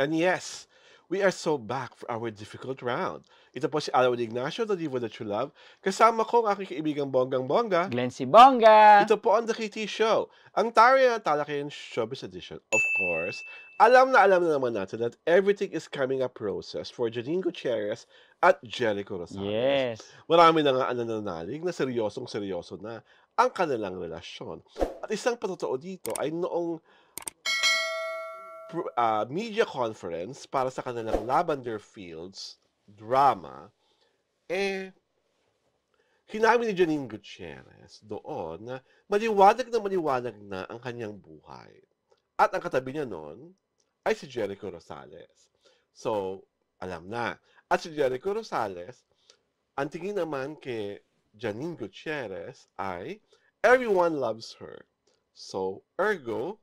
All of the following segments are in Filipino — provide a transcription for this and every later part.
And yes, we are so back for our difficult round. Ito po si Alwin Ignacio, the Diva that you love. Kasama ko ang aking kaibigang bonggang-bongga. Glenn si Bongga! Ito po ang The KT Show, ang taray na talakayan showbiz edition. Of course, alam na naman natin that everything is coming up roses for Janine Gutierrez at Jericho Rosales. Yes. Marami na nga ang nananalig na seryosong-seryoso na ang kanilang relasyon. At isang patotoo dito ay noong media conference para sa kanilang Lavender Fields drama, hinabi ni Janine Gutierrez doon na maliwanag na ang kanyang buhay. At ang katabi niya noon ay si Jericho Rosales. So, alam na. At si Jericho Rosales, ang tingin naman kay Janine Gutierrez ay everyone loves her. So, ergo,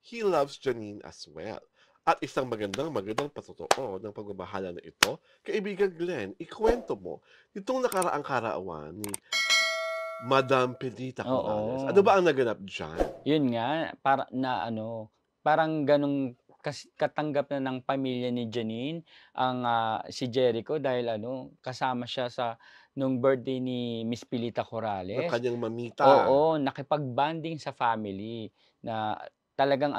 he loves Janine as well. At isang magandang patotoo ng pagbabahala na ito, kaibigan Glenn, ikwento mo itong nakaraang karawan ni Madam Pelita Corrales. Ano ba ang naganap dyan? Yun nga, parang ganong katanggap na ng pamilya ni Janine ang si Jericho dahil kasama siya sa nung birthday ni Miss Pilita Ng Corrales. kanyang mamita. Oo, nakipag-bonding sa family na talagang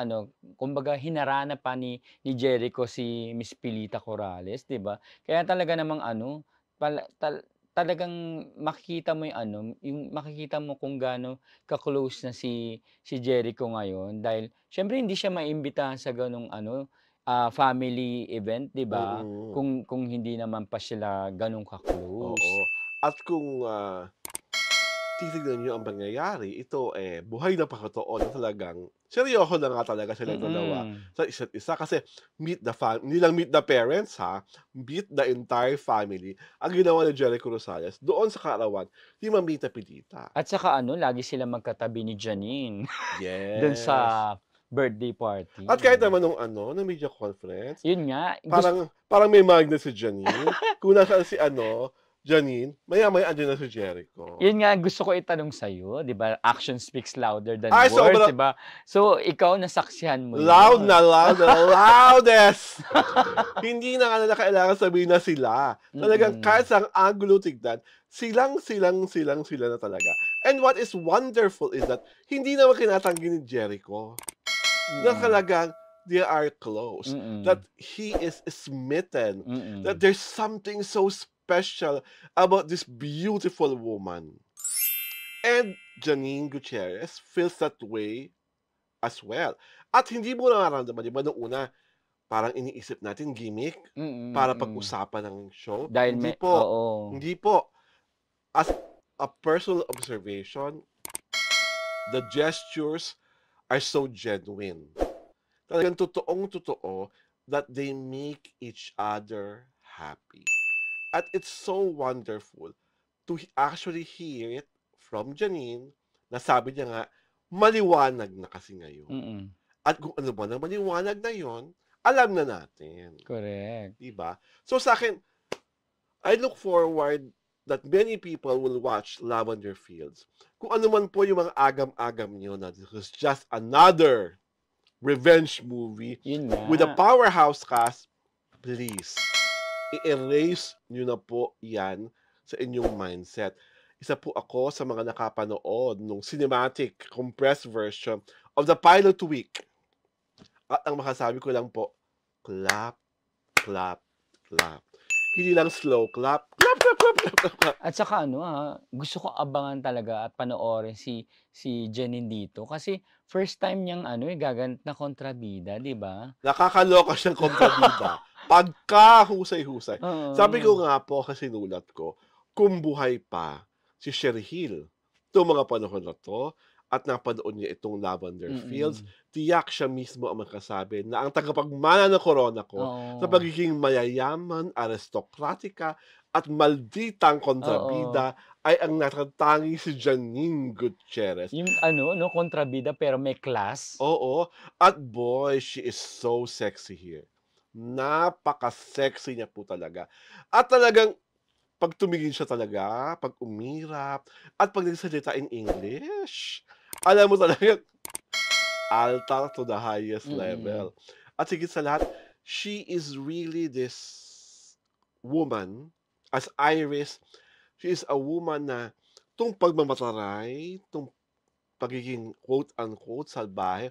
kumbaga hinarana pa ni Jericho si Miss Pilita Corrales, 'di ba? Kaya talaga namang talagang makikita mo yung makikita mo kung gaano ka-close na si Jericho ngayon dahil siyempre hindi siya maimbitahan sa ganong family event, 'di ba? Kung hindi naman pa sila ganong ka-close. Oo. At kung titignan niyo ang pangyayari, ito buhay na pakatotoo na talagang seryoso na nga talaga silang dalawa sa isa't isa. Kasi hindi lang meet the parents meet the entire family. Ang ginawa ni Jericho Rosales doon sa kaarawan ni Mamita Pilita. At saka lagi sila magkatabi ni Janine Yes. dun sa birthday party. At kahit naman nung media conference, Yun nga, parang may magnet si Janine. Kung nasaan si Janine, maya-maya andyan na si Jericho. Yun nga gusto ko itanong sa'yo, 'di ba? Action speaks louder than Ay, words, 'di ba? So, ikaw nasaksihan mo Loud yun. na loudest! Hindi na nga nila kailangan sabihin na sila. Talagang kahit sa angulo tignan, silang na talaga. And what is wonderful is that hindi naman kinatanggi ni Jericho na talagang they are close. That he is smitten. That there's something so special about this beautiful woman. And Janine Gutierrez feels that way as well. At hindi mo nararamdaman, di ba, noong una, parang iniisip natin gimmick para pag-usapan ng show. Dahil Hindi po. As a personal observation, the gestures are so genuine. Talagang totoong-totoo that they make each other happy. At it's so wonderful to actually hear it from Janine na sabi niya nga, maliwanag na kasi ngayon. At kung ano ba na maliwanag na yon, alam na natin. Correct. Diba? So sa akin, I look forward that many people will watch Lavender Fields. Kung ano man po yung mga agam-agam nyo na this is just another revenge movie with a powerhouse cast, please, i-erase nyo na po yan sa inyong mindset. Isa po ako sa mga nakapanood nung cinematic compressed version of the pilot week. At ang makasabi ko lang po, clap, clap, clap. Hindi lang slow clap, clap, clap, clap, clap, clap, clap. At saka gusto ko abangan talaga at panoorin si Janine dito kasi first time niyang gaganap na kontrabida, 'di ba? Nakakaloka siyang kontrabida. Pagka-husay-husay. Sabi ko nga po kasi sinulat ko, kung buhay pa si Sherry Hill, itong mga panahon na to, at napanood niya itong Lavender Fields, tiyak siya mismo ang magkasabi na ang tagapagmana ng corona ko sa pagiging mayayaman, aristokratika, at malditang kontrabida ay ang natatangi si Janine Gutierrez. Yung kontrabida pero may class. Oo. At boy, she is so sexy here. Napaka-sexy niya po talaga. At talagang pag tumingin siya talaga, pag umirap, at pag nagsalita in English, alam mo talaga, alta to the highest level. At higit sa lahat, she is really this woman, as Iris, she is a woman na tung pagmamataray, tung pagiging quote-unquote salbahe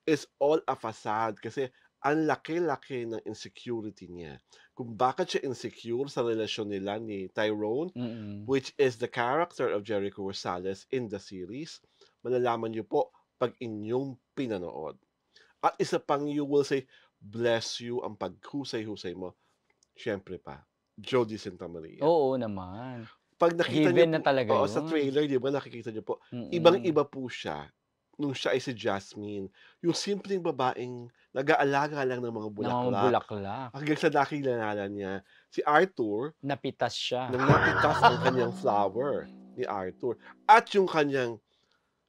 is all a facade kasi ang laki-laki ng insecurity niya. Kung bakit siya insecure sa relasyon nila ni Tyrone, Mm. which is the character of Jericho Rosales in the series, malalaman niyo po pag inyong pinanood. At isa pang you will say, bless you ang paghusay-husay mo. Siyempre pa, Jody Santa Maria. Oo naman. Pag nakita Given niyo na po, talaga sa yun. trailer, di ba, nakikita niyo po, Mm. ibang-iba po siya nung siya ay si Jasmine. Yung simpleng babaeng nag-aalaga lang ng mga Ng mga bulaklak. bulaklak. Hanggang sa nakilala niya si Arthur, Napitas siya. nang napitas ang kanyang flower ni Arthur. At yung kanyang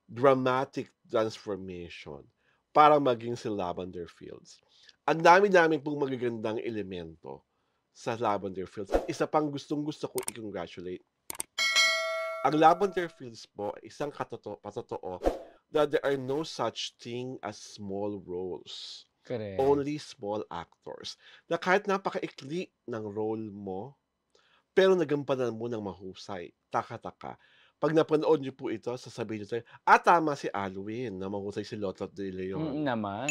dramatic transformation para maging si Lavender Fields. Ang dami-dami pong magagandang elemento sa Lavender Fields. At isa pang gustong-gusto ko i-congratulate. Ang Lavender Fields po ay isang patotoo that there are no such thing as small roles. Correct. Only small actors. Na kahit napakaikli ng role mo, pero nagampanan mo ng mahusay. Taka-taka. Pag napanood niyo po ito, sasabihin niyo tayo, tama si Alwin na mahusay si Lotlot de Leon. Naman.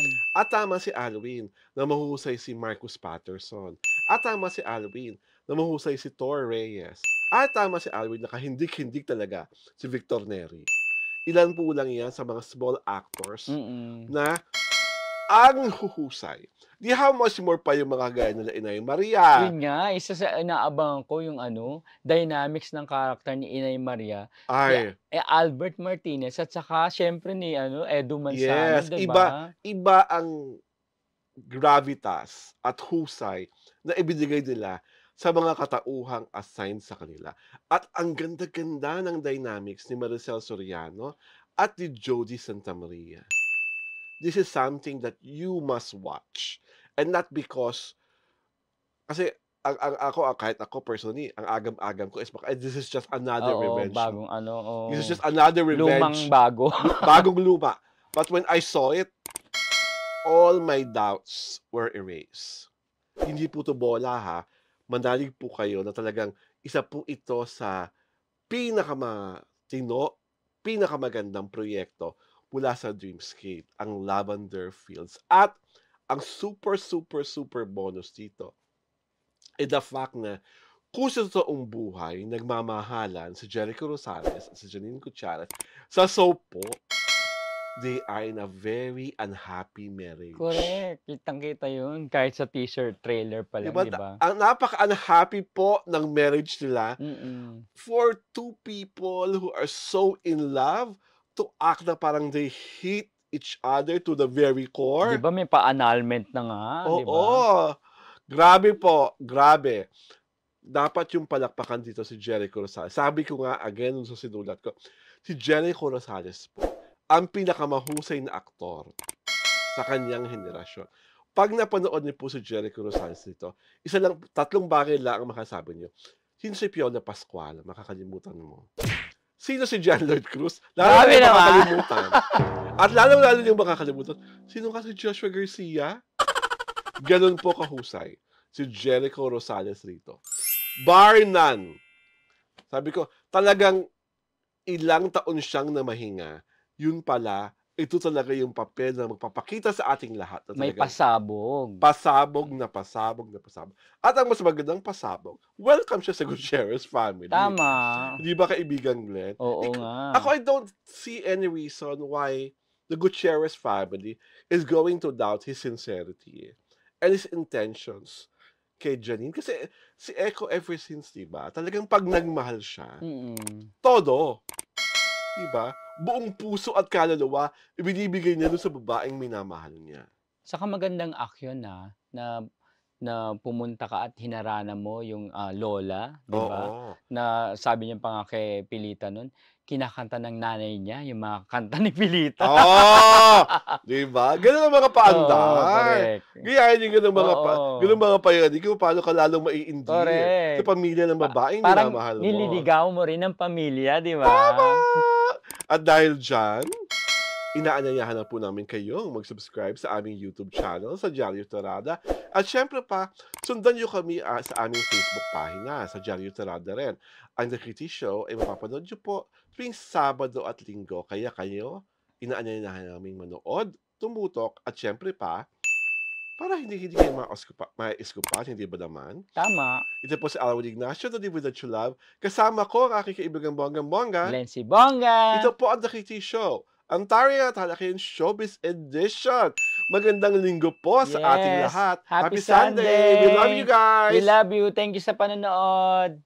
Tama si Alwin na mahusay si Marcus Patterson. Tama si Alwin na mahusay si Tor Reyes. Tama si Alwin na kahindik-hindik talaga si Victor Neri. Ilan po lang yan sa mga small actors na ang huhusay. Di how much more pa yung mga gaya nila Inay Maria. Yun nga, isa sa inaabangan ko yung dynamics ng karakter ni Inay Maria. Albert Martinez at saka syempre ni Edu Manzano, yes, diba? Iba ang gravitas at husay na ibinigay nila sa mga katauhang assigned sa kanila. At ang ganda-ganda ng dynamics ni Maricel Soriano at ni Jody Santa Maria. This is something that you must watch. And not because, kasi kahit ako personally, ang agam-agam ko is this is just another revenge. Bagong This is just another revenge. Lumang bago. Bagong luma. But when I saw it, all my doubts were erased. Hindi po to bola ha. Manalig po kayo na talagang isa po ito sa pinakamagandang proyekto mula sa Dreamscape, ang Lavender Fields. At ang super bonus dito ay the fact na kung sa totoong buhay, nagmamahalan si Jericho Rosales at si Janine Gutierrez sa soap po, they are in a very unhappy marriage. Correct. Kitang-kita yun. Kahit sa teaser trailer pa lang, diba? Ang napaka-unhappy po ng marriage nila for two people who are so in love to act na parang they hate each other to the very core. Diba may pa-annulment na nga, diba? Oo. Grabe po. Grabe. Dapat yung palakpakan dito si Jericho Rosales. Sabi ko nga, again, sa sinulat ko, si Jericho Rosales po, ang pinakamahusay na aktor sa kanyang henerasyon. Pag napanood niyo po si Jericho Rosales dito, tatlong bagay lang ang makasabi niyo. Sino si Fiona Pascual? Makakalimutan mo. Sino si John Lloyd Cruz? Lalo na makakalimutan. At lalo yung makakalimutan. Sino ka si Joshua Garcia? Ganun po kahusay si Jericho Rosales rito. Bar none. Sabi ko, talagang ilang taon siyang namahinga. Yun pala, ito talaga yung papel na magpapakita sa ating lahat. Na may pasabog. Pasabog. At ang mas magandang pasabog, welcome siya sa Gutierrez family. Tama. Hindi ba kaibigan, Glenn? Oo nga. Ako, I don't see any reason why the Gutierrez family is going to doubt his sincerity and his intentions kay Janine. Kasi si Echo ever since, diba, talagang pag nagmahal siya, todo. Diba? Buong puso at kaluluwa, ibinibigay niya doon sa babaeng minamahal niya. Saka magandang aksyon na pumunta ka at hinarana mo yung lola, di ba? Na sabi niya pa nga kay Pilita nun, kinakanta ng nanay niya yung mga kanta ni Pilita. Di ba? Ganun ang mga paandar. Gayahin yung ganun mga payadi kung paano ka lalong maiindi sa pamilya ng babaeng minamahal mo. Parang nililigaw mo rin ang pamilya, di ba? Tama! At dahil dyan, inaanyayahan na po namin kayong mag-subscribe sa aming YouTube channel sa Diaryo Torada. At syempre pa, sundan niyo kami sa aming Facebook pahina sa Diaryo Torada rin. Ang The Kitty Show ay mapapanood niyo po tuwing Sabado at Linggo. Kaya kayo, inaanyayahan namin manood, tumutok, at syempre pa, para hindi kayo maiskupan, hindi ba naman? Tama. Ito po si Alwin Ignacio, The Live That You Love. Kasama ko ang aking kaibigang bonggang-bongga. Lency Bongga. Ito po ang The Kitty Show, ang Taria at Halakin Showbiz Edition. Magandang linggo po sa ating Yes. lahat. Happy Sunday! We love you guys! We love you. Thank you sa panonood.